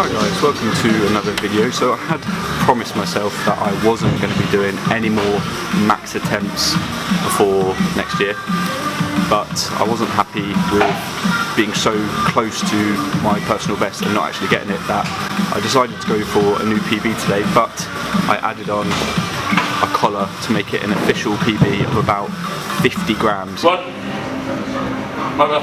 Hi guys, welcome to another video. So I had promised myself that I wasn't going to be doing any more max attempts before next year, but I wasn't happy with being so close to my personal best and not actually getting it that I decided to go for a new PB today, but I added on a collar to make it an official PB of about 50 grams. One. Mother.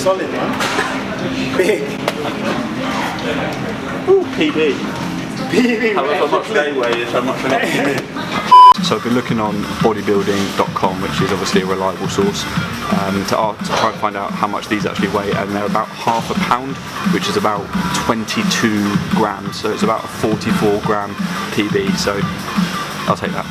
Solid one. Big. Ooh, PB. PB. However much they weigh is how much I need. So I've been looking on bodybuilding.com, which is obviously a reliable source, to try and find out how much these actually weigh, and they're about half a pound, which is about 22 grams, so it's about a 44 gram PB, so I'll take that.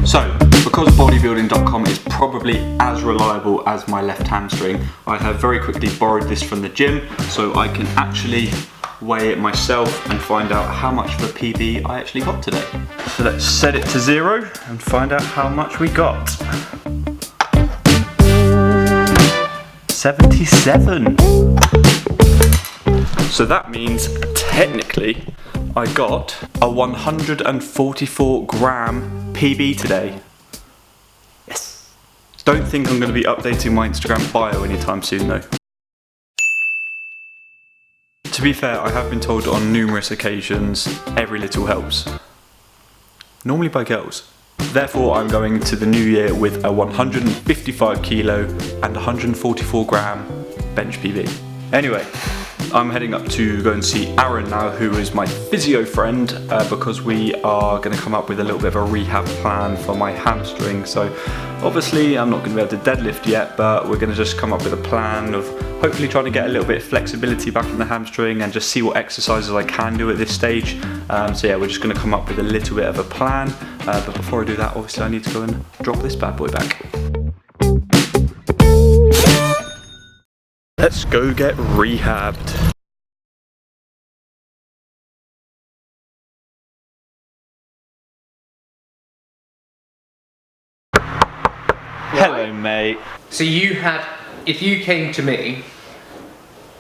So, because bodybuilding.com is probably as reliable as my left hamstring, I have very quickly borrowed this from the gym so I can actually weigh it myself and find out how much of a PB I actually got today. So let's set it to 0 and find out how much we got. 77. So that means technically I got a 144 gram PB today. Yes. Don't think I'm going to be updating my Instagram bio anytime soon though. To be fair, I have been told on numerous occasions, every little helps. Normally by girls. Therefore, I'm going to the new year with a 155 kilo and 144 gram bench PB. Anyway, I'm heading up to go and see Aaron now, who is my physio friend, because we are going to come up with a little bit of a rehab plan for my hamstring. So obviously I'm not going to be able to deadlift yet, but we're going to just come up with a plan of hopefully trying to get a little bit of flexibility back in the hamstring and just see what exercises I can do at this stage. So yeah, we're just going to come up with a little bit of a plan, but before I do that, obviously I need to go and drop this bad boy back. Let's go get rehabbed. Hello, mate. So you had, if you came to me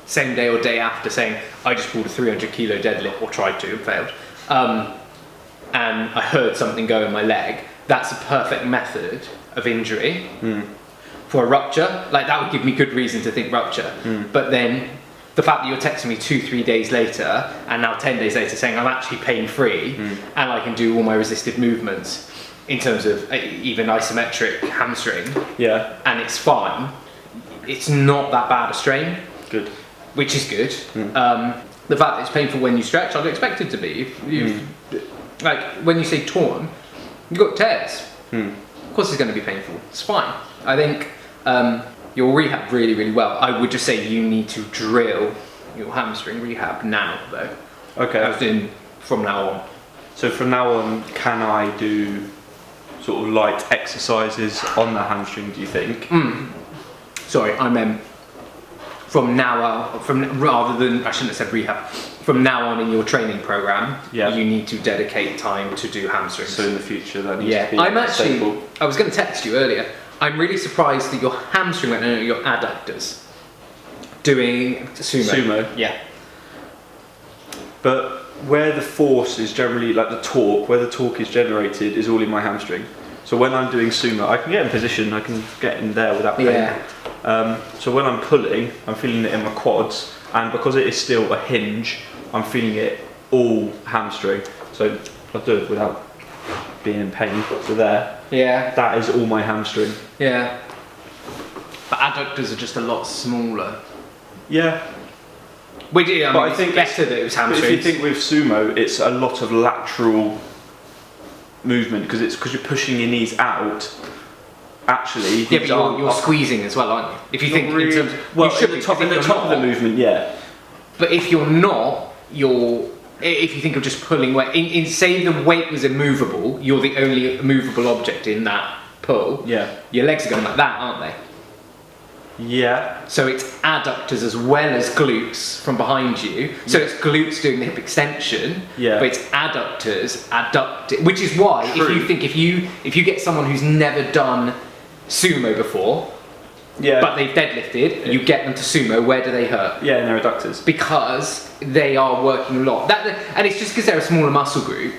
same day or day after saying, I just pulled a 300 kilo deadlift, or tried to and failed, and I heard something go in my leg, that's a perfect method of injury. For a rupture. Like, that would give me good reason to think rupture. But then the fact that you're texting me 2-3 days later and now 10 days later saying I'm actually pain free and I can do all my resisted movements in terms of even isometric hamstring, yeah, and it's fine, it's not that bad a strain. Good. Which is good. The fact that it's painful when you stretch, I'd expect it to be. Like, when you say torn, you've got tears. Of course it's going to be painful. It's fine. I think you'll rehab really, really well. I would just say you need to drill your hamstring rehab now, though. Okay. As in, from now on. So from now on, can I do sort of light exercises on the hamstring, do you think? Sorry, I meant from now on, rather than, I shouldn't have said rehab, from now on in your training program, you need to dedicate time to do hamstrings. So in the future that needs to be staple. I was going to text you earlier, I'm really surprised that your hamstring went under your adductors doing sumo. Sumo? Yeah. But where the force is generally, like the torque, where the torque is generated is all in my hamstring. So when I'm doing sumo, I can get in position, I can get in there without pain. Yeah. So when I'm pulling, I'm feeling it in my quads, and because it is still a hinge, I'm feeling it all hamstring. So I'll do it without being in pain. So there. Yeah. That is all my hamstring. Yeah. adductors are just a lot smaller. Yeah. Which, I mean, But I it's think better that it was But hamstrings. if you think with sumo, it's a lot of lateral movement because you're pushing your knees out. Actually, yeah, but you're squeezing as well, aren't you? If you think in terms of, well, you should in be, the top, because in if the you're top of the not- movement, yeah. But if you're not, if you think of just pulling weight, in say the weight was immovable, you're the only movable object in that pull. Yeah. Your legs are going like that, aren't they? Yeah. So it's adductors as well as glutes from behind you. So it's glutes doing the hip extension, Yeah. but it's adductors adducting, which is why True. if you get someone who's never done sumo before, Yeah. but they've deadlifted, you get them to sumo, where do they hurt? Yeah, and they're adductors. Because they are working a lot. And it's just because they're a smaller muscle group.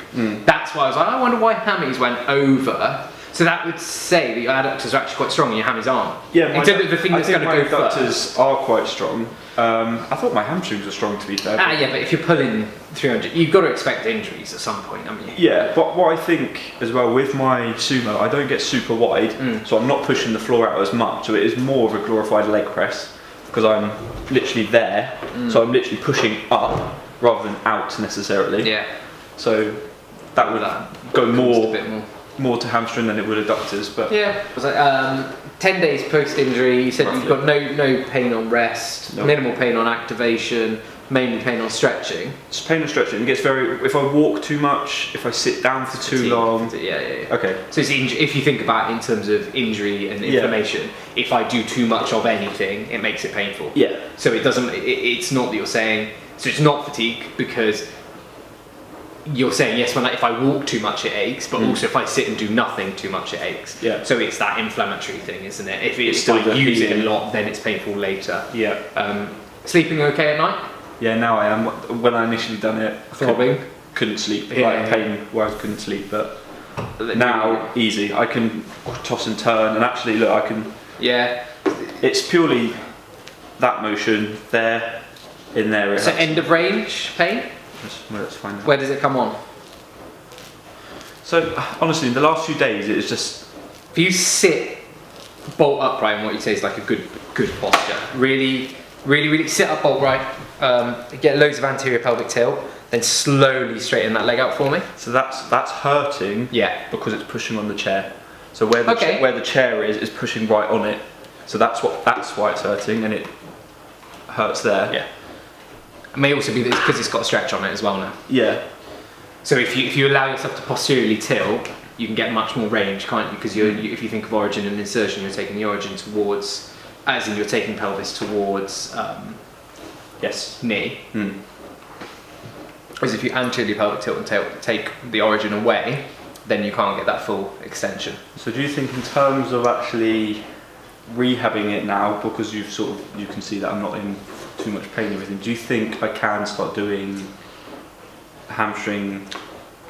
That's why I was like, I wonder why hammies went over. So that would say that your adductors are actually quite strong and your hammies aren't. Yeah, It's the thing that's going to go adductors first. are quite strong. I thought my hamstrings were strong, to be fair. Yeah, but if you're pulling 300, you've got to expect injuries at some point, haven't you? Yeah, but what I think as well with my sumo, I don't get super wide, so I'm not pushing the floor out as much. So it is more of a glorified leg press because I'm literally there. So I'm literally pushing up rather than out necessarily. Yeah. So that would go Just a bit more. more to hamstring than it would adductors. But Yeah. It was like 10 days post injury. You said you've got Roughly. no pain on rest, Nope. minimal pain on activation, mainly pain on stretching. it's pain and stretching. It gets very. If I walk too much, if I sit down for too long. Yeah. Okay. So it's if you think about it in terms of injury and Yeah. inflammation, if I do too much of anything, it makes it painful. Yeah. So it doesn't. It's not that you're saying. So it's not fatigue because you're saying yes. If I walk too much, it aches. But also if I sit and do nothing too much, it aches. Yeah. So it's that inflammatory thing, isn't it? If still I the use it a healing. lot, then it's painful later. Yeah. Sleeping okay at night? Yeah. Now I am. When I initially done it, Throbbing? couldn't sleep. Yeah, Like yeah. pain where I couldn't sleep, but now easy. I can toss and turn, and actually look, I can. Yeah. It's purely that motion there, in there. So end of range pain? Let's find out. Where does it come on? So honestly, in the last few days, it was just If you sit bolt upright, and what you say is like a good posture. Really sit up bolt right. Get loads of anterior pelvic tilt. Then slowly straighten that leg out for me. so that's hurting. Yeah. Because it's pushing on the chair. So where the Okay. where the chair is pushing right on it. So that's why it's hurting, and it hurts there. Yeah. It may also be because it's got a stretch on it as well now. Yeah. So if you allow yourself to posteriorly tilt, you can get much more range, can't you? Because if you think of origin and insertion, you're taking the origin towards, as in you're taking pelvis towards Yes. knee. Hmm. Whereas if you anteriorly pelvic tilt and take the origin away, then you can't get that full extension. So do you think in terms of actually rehabbing it now, because you can see that I'm not in too much pain and everything, do you think I can start doing hamstring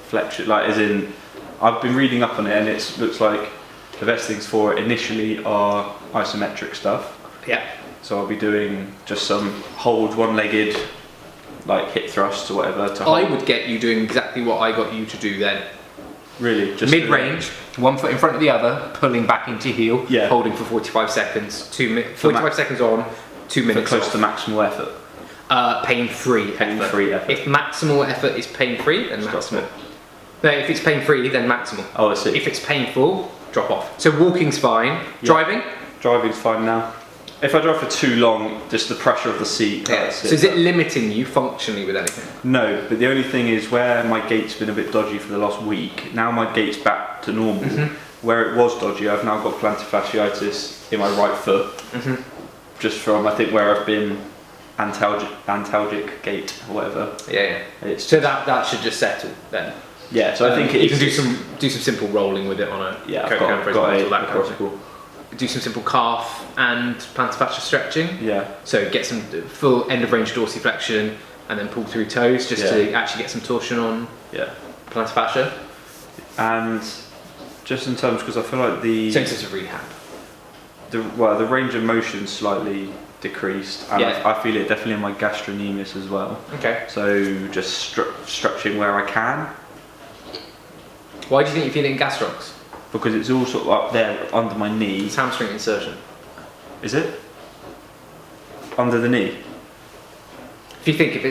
flexion, like as in I've been reading up on it and it looks like the best things for it initially are isometric stuff, Yeah. so I'll be doing just some hold one-legged like hip thrusts or whatever to hold. I would get you doing exactly what I got you to do then. Really just Mid-range, one foot in front of the other, pulling back into your heel, Yeah. holding for 45 seconds, 45 seconds on, 2 for minutes close off. to maximal effort. Pain-free Pain-free effort. If maximal effort is pain-free, then Stop maximal. it. No, if it's pain-free, then maximal. Oh, I see. If it's painful, drop off. So walking's fine. Driving? Driving's fine now. If I drive for too long, just the pressure of the seat. that's So is it limiting you functionally with anything? No, but the only thing is where my gait's been a bit dodgy for the last week, now my gait's back to normal. Where it was dodgy, I've now got plantar fasciitis in my right foot. Just from, I think, where I've been antalgic gait or whatever. Yeah. It's So that should just settle then. yeah, so I think you it's can do some simple rolling with it on a yeah, I've coat got all that a kind of cross thing. school. Do some simple calf and plantar fascia stretching. Yeah. So get some full end of range dorsiflexion and then pull through toes just to actually get some torsion on Yeah. plantar fascia. And just in terms, because I feel like So in terms of rehab. the range of motion slightly decreased, and Yeah. I feel it definitely in my gastrocnemius as well. Okay. So just stretching where I can, Why do you think you feel it in gastrocs? because it's all sort of up there under my knee. It's hamstring insertion. Is it? Under the knee? If you think if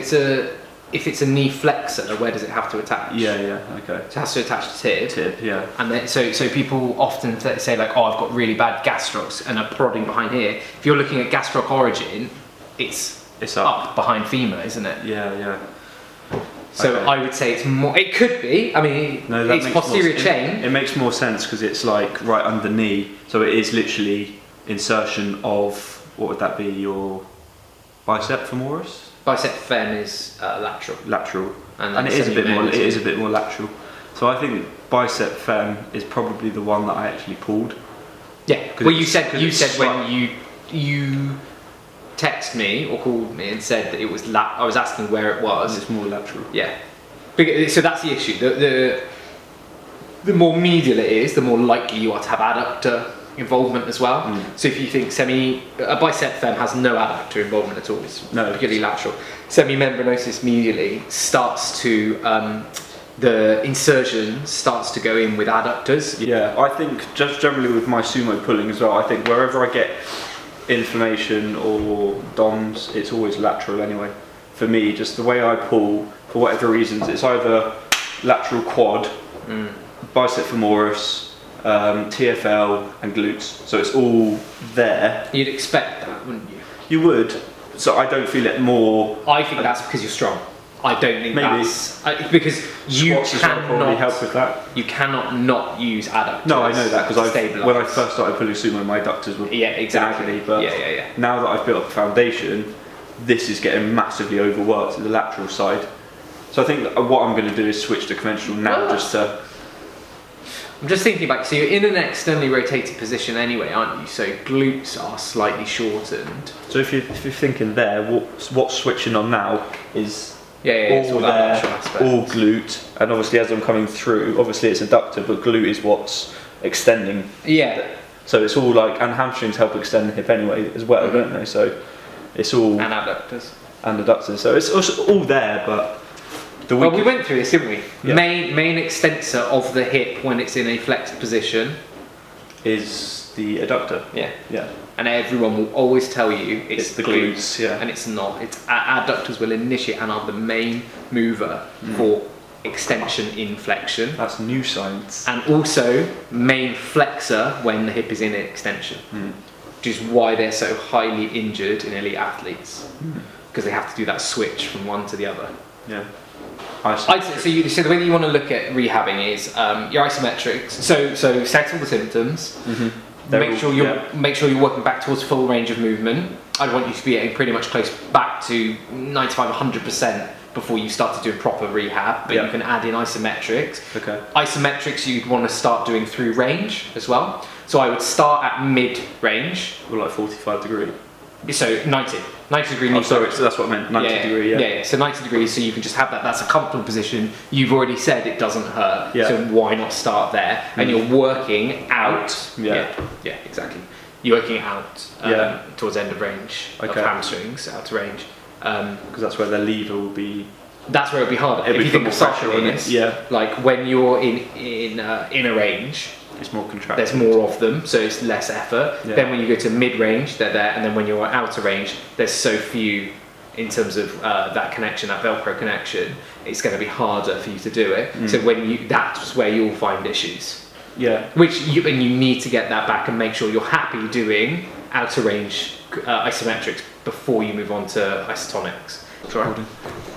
it's a knee flexor, where does it have to attach? Yeah, okay. It has to attach to tib. Tib, yeah. And then, so people often say like, oh, I've got really bad gastrocs and are prodding behind here. If you're looking at gastroc origin, it's up behind femur, isn't it? Yeah. So Okay. I would say it's more. It could be. I mean, No, that it's makes posterior chain. It makes more sense because it's like right under knee, so it is literally insertion of, what would that be? Your bicep femoris? Bicep fem is lateral. Lateral, And and then it is a bit more. semi-main It is is- a bit more lateral. So I think bicep fem is probably the one that I actually pulled. Yeah. 'Cause Well, you it's- 'cause said it's when you text me or called me and said that it was I was asking where it was. It's more lateral. Yeah. So that's the issue. The more medial it is, the more likely you are to have adductor involvement as well. So if you think a bicep fem has no adductor involvement at all, it's purely lateral. Semimembranosus medially starts to the insertion starts to go in with adductors. Yeah, I think just generally with my sumo pulling as well, I think wherever I get inflammation or DOMS, it's always lateral anyway. For me, just the way I pull, for whatever reasons, it's either lateral quad, bicep femoris, TFL and glutes. So it's all there. You'd expect that, wouldn't you? You would. So I don't feel it more. I think that's because you're strong. I don't think Maybe. that's because you Squats as well probably help with that. You cannot not use adductors. No, I know that because stabilise. when I first started pulling sumo, my adductors were exactly. agony, but Yeah. now that I've built up a foundation, this is getting massively overworked at the lateral side. So I think that what I'm going to do is switch to conventional now, just to. I'm just thinking back. So you're in an externally rotated position anyway, aren't you? So glutes are slightly shortened. So if you're thinking there, what's switching on now is. It's all all that there, lateral aspect. all glute, and obviously as I'm coming through, obviously it's adductor, but glute is what's extending. Yeah. So it's all like, and hamstrings help extend the hip anyway as well, don't they? So it's all And adductors. and adductors. So it's all there, but the Well, we went through this, didn't we? Yeah. Main extensor of the hip when it's in a flexed position. is the adductor. Yeah. And everyone will always tell you it's the glutes, yeah. And it's not. It's adductors will initiate and are the main mover for extension in flexion, That's new science. and also main flexor when the hip is in extension, which is why they're so highly injured in elite athletes, because they have to do that switch from one to the other. Yeah. So the way that you want to look at rehabbing is your isometrics. So set all the symptoms. Make sure you're working back towards full range of movement. I'd want you to be getting pretty much close back to 95, 100% before you start to do proper rehab. But you can add in isometrics. Okay. Isometrics you'd want to start doing through range as well. So I would start at mid range. Or like 45 degree. So 90 degree knee. Oh, sorry, so that's what I meant. 90 degree. Yeah. So 90 degrees, so you can just have that. That's a comfortable position. You've already said it doesn't hurt, Yeah. so why not start there? And you're working out. Yeah. Yeah, exactly. You're working out towards end of range of hamstrings, out to range. Because that's where the lever will be. That's where it'll be harder. It'll if be you think more of pressure on it. sarcopenias, Yeah. like when you're in a range, It's more contracted. there's more of them, so it's less effort. Yeah. Then when you go to mid-range, they're there, and then when you're outer range, there's so few in terms of that connection, that Velcro connection. It's going to be harder for you to do it. So that's where you'll find issues. Yeah. And you need to get that back and make sure you're happy doing outer range isometrics before you move on to isotonics. Sorry.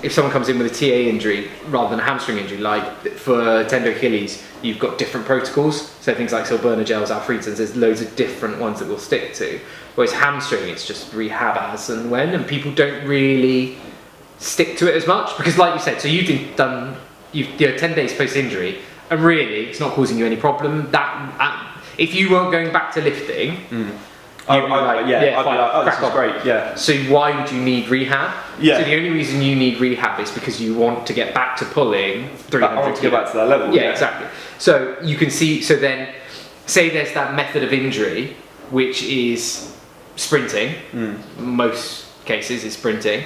If someone comes in with a TA injury rather than a hamstring injury, like for tendo Achilles, you've got different protocols. So things like Silberna gels, Alfredsons, there's loads of different ones that we'll stick to. Whereas hamstring, it's just rehab as and when, and people don't really stick to it as much because, like you said, so you've 10 days post injury, and really it's not causing you any problem. If you weren't going back to lifting. I'd be like, this is great. Yeah. So why would you need rehab? Yeah. So the only reason you need rehab is because you want to get back to pulling 300. I want to get back to that level. Yeah, exactly. So you can see. So then, say there's that method of injury, which is sprinting. Most cases is sprinting.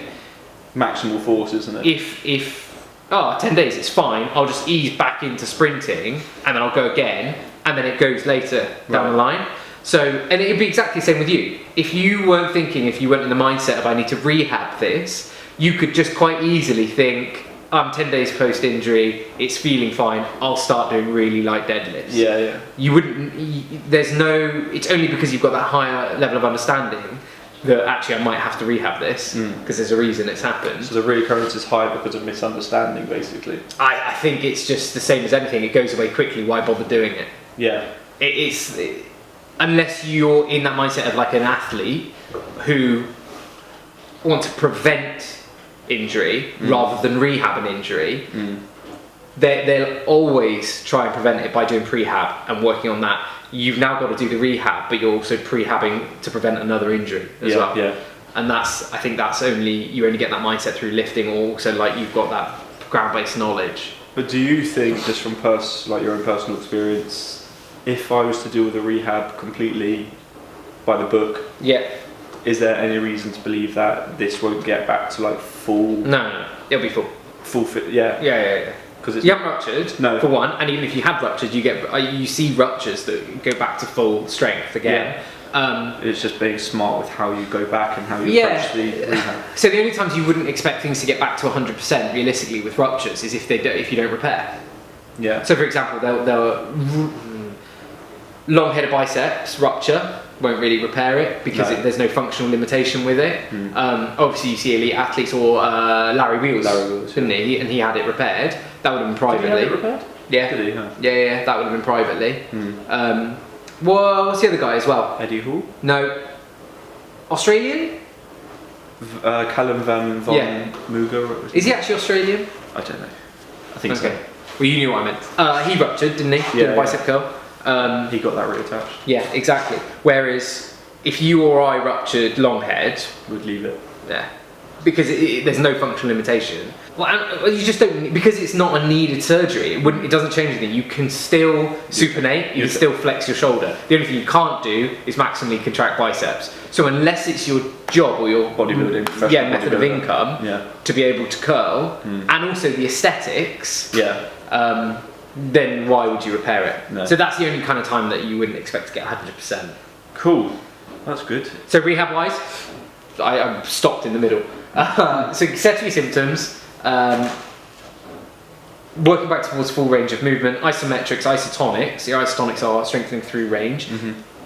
Maximal force, isn't it? If 10 days, it's fine. I'll just ease back into sprinting, and then I'll go again, and then it goes later down the line. So, and it'd be exactly the same with you. If you weren't thinking, if you weren't in the mindset of I need to rehab this, you could just quite easily think, I'm 10 days post injury, it's feeling fine, I'll start doing really light deadlifts. Yeah. You wouldn't, it's only because you've got that higher level of understanding that actually I might have to rehab this because there's a reason it's happened. So the reoccurrence is high because of misunderstanding, basically. I think it's just the same as anything, it goes away quickly, why bother doing it? Yeah. Unless you're in that mindset of like an athlete who want to prevent injury rather than rehab an injury, they'll always try and prevent it by doing prehab and working on that. You've now got to do the rehab, but you're also prehabbing to prevent another injury as well. Yeah. And I think you only get that mindset through lifting, or also like you've got that ground-based knowledge. But do you think, just from your own personal experience, if I was to do the rehab completely by the book, is there any reason to believe that this won't get back to like full? No, it'll be full Fit. Yeah. Because you haven't ruptured, no. for one, and even if you have ruptured, you see ruptures that go back to full strength again. It's just being smart with how you go back and how you approach the rehab. So the only times you wouldn't expect things to get back to 100% realistically with ruptures is if you don't repair. Yeah. So for example, they'll long-headed biceps rupture, won't really repair it because there's no functional limitation with it. Obviously you see elite athletes, or Larry Wheels, didn't he? And he had it repaired. That would have been privately. Did he have it repaired? Yeah. Did he? Huh? Yeah, that would have been privately. Well, what's the other guy as well? Eddie Hall? No. Australian? Callum Van Muger. Is he actually Australian? I don't know. I think so. Well, you knew what I meant. He ruptured, didn't he? Did a bicep curl. He got that reattached. Yeah, exactly. Whereas if you or I ruptured long head, would leave it. Yeah, because there's no functional limitation. Well, you just don't, because it's not a needed surgery. It doesn't change anything. You can still supinate. You can still flex your shoulder. The only thing you can't do is maximally contract biceps. So unless it's your job or your bodybuilding, method of income to be able to curl, and also the aesthetics. Then why would you repair it? No. So that's the only kind of time that you wouldn't expect to get 100%. Cool, that's good. So rehab wise, I'm stopped in the middle. So set your symptoms, working back towards full range of movement, isometrics, isotonics. The isotonics are strengthening through range,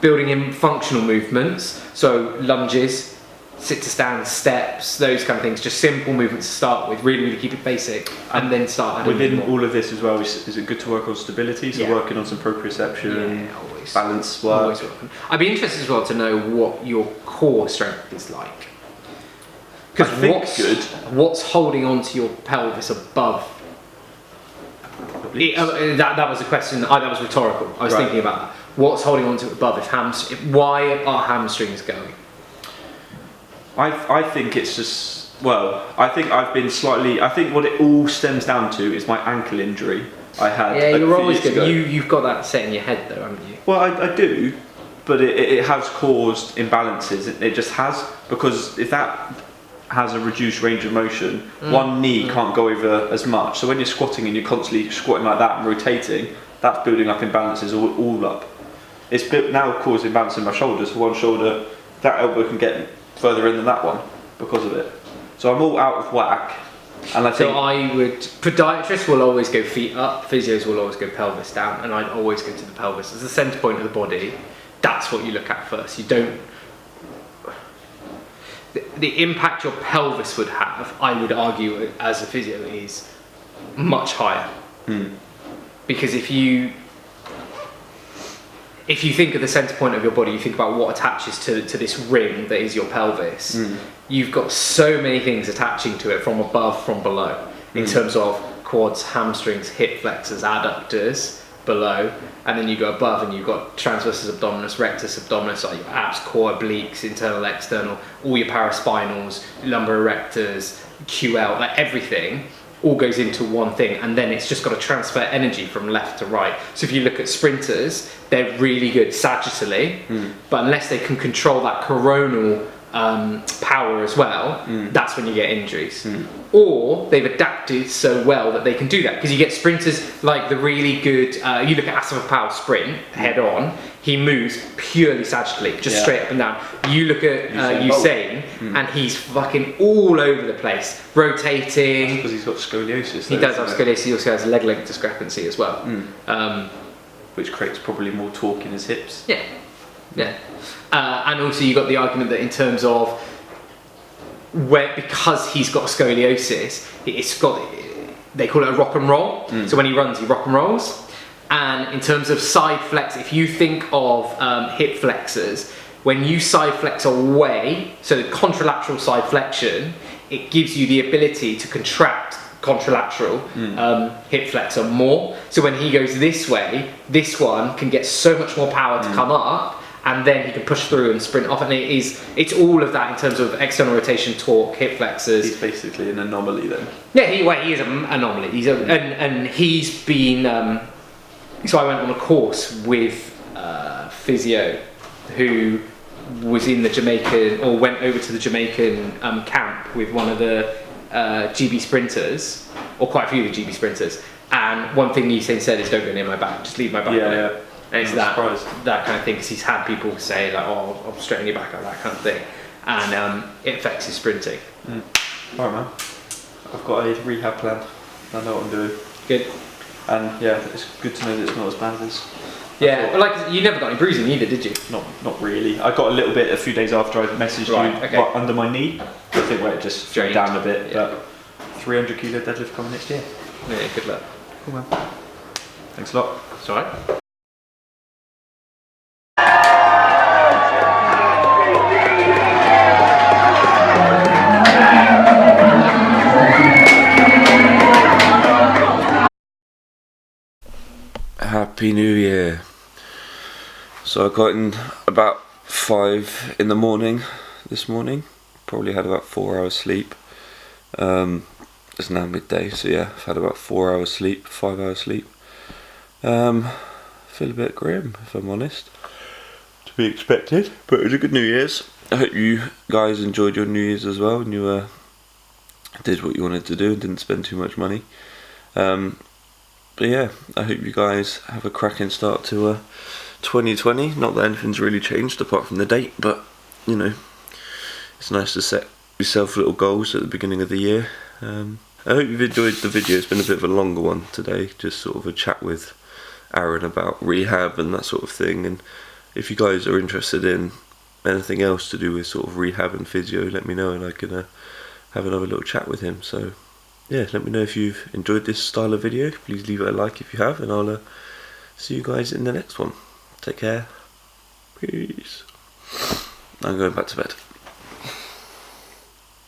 building in functional movements, so lunges, sit to stand, steps, those kind of things, just simple movements to start with, really keep it basic, and then start adding within more. all of this as well, is it good to work on stability, so working on some proprioception, always. balance work? Always welcome. I'd be interested as well to know what your core strength is like, because what's holding on to your pelvis above? That was a question, that was rhetorical, I was thinking about that. What's holding on to it above? Why are hamstrings going? I think it's just, I think what it all stems down to is my ankle injury I had. Yeah, you're always good. You've got that set in your head though, haven't you? Well, I do, but it has caused imbalances. It just has, because if that has a reduced range of motion, one knee can't go over as much. So when you're squatting and you're constantly squatting like that and rotating, that's building up imbalances all up. It's now caused imbalance in my shoulders. So one shoulder, that elbow can get further in than that one because of it. So I'm all out of whack. And podiatrists will always go feet up, physios will always go pelvis down, and I'd always go to the pelvis as the centre point of the body. That's what you look at first. You don't. The impact your pelvis would have, I would argue, as a physio, is much higher. Because if you think of the centre point of your body, you think about what attaches to this ring that is your pelvis. You've got so many things attaching to it from above, from below, in terms of quads, hamstrings, hip flexors, adductors below, and then you go above and you've got transversus abdominis, rectus abdominis, like your abs, core, obliques, internal, external, all your paraspinals, lumbar erectors, QL, like everything all goes into one thing, and then it's just got to transfer energy from left to right. So if you look at sprinters, they're really good sagittally, but unless they can control that coronal power as well, that's when you get injuries. Or they've adapted so well that they can do that, because you get sprinters like the really good, you look at Asafa Powell sprint head on, he moves purely sagittally, just straight up and down. You look at Usain and he's fucking all over the place, rotating. Because he's got scoliosis. He does have scoliosis, he also has a leg length discrepancy as well. Which creates probably more torque in his hips. Yeah. And also you got the argument that in terms of because he's got scoliosis, they call it a rock and roll. So when he runs, he rock and rolls. And in terms of side flex, if you think of hip flexors, when you side flex away, so the contralateral side flexion, it gives you the ability to contract contralateral hip flexor more. So when he goes this way, this one can get so much more power to come up, and then he can push through and sprint off. And it's all of that in terms of external rotation, torque, hip flexors. He's basically an anomaly then. Yeah, he is an anomaly. And he's been. So I went on a course with physio who was in the Jamaican, or went over to the Jamaican camp with one of the GB sprinters, or quite a few of the GB sprinters. And one thing Usain said is, don't go near my back, just leave my back on it. And it's that kind of thing, because he's had people say like, oh, I'll straighten your back out, that kind of thing. And it affects his sprinting. Alright man, I've got a rehab plan. I know what I'm doing. Good. And yeah, it's good to know that it's not as bad as. Yeah, but like you never got any bruising either, did you? Not really. I got a little bit a few days after I messaged you right under my knee. I think where it just drained down a bit. Yeah. But 300 kilo deadlift coming next year. Yeah, good luck. Cool man. Thanks a lot. It's alright. Happy New Year. So I got in about 5 in the morning this morning. Probably had about 4 hours sleep. It's now midday, so yeah, I've had about 4 hours sleep, 5 hours sleep. Feel a bit grim, if I'm honest. To be expected, but it was a good New Year's. I hope you guys enjoyed your New Year's as well, and you did what you wanted to do and didn't spend too much money. But yeah, I hope you guys have a cracking start to 2020. Not that anything's really changed apart from the date, but you know, it's nice to set yourself little goals at the beginning of the year. I hope you've enjoyed the video. It's been a bit of a longer one today, just sort of a chat with Aaron about rehab and that sort of thing. And if you guys are interested in anything else to do with sort of rehab and physio, let me know and I can have another little chat with him. So yeah, let me know if you've enjoyed this style of video. Please leave it a like if you have, and I'll see you guys in the next one. Take care. Peace. I'm going back to bed.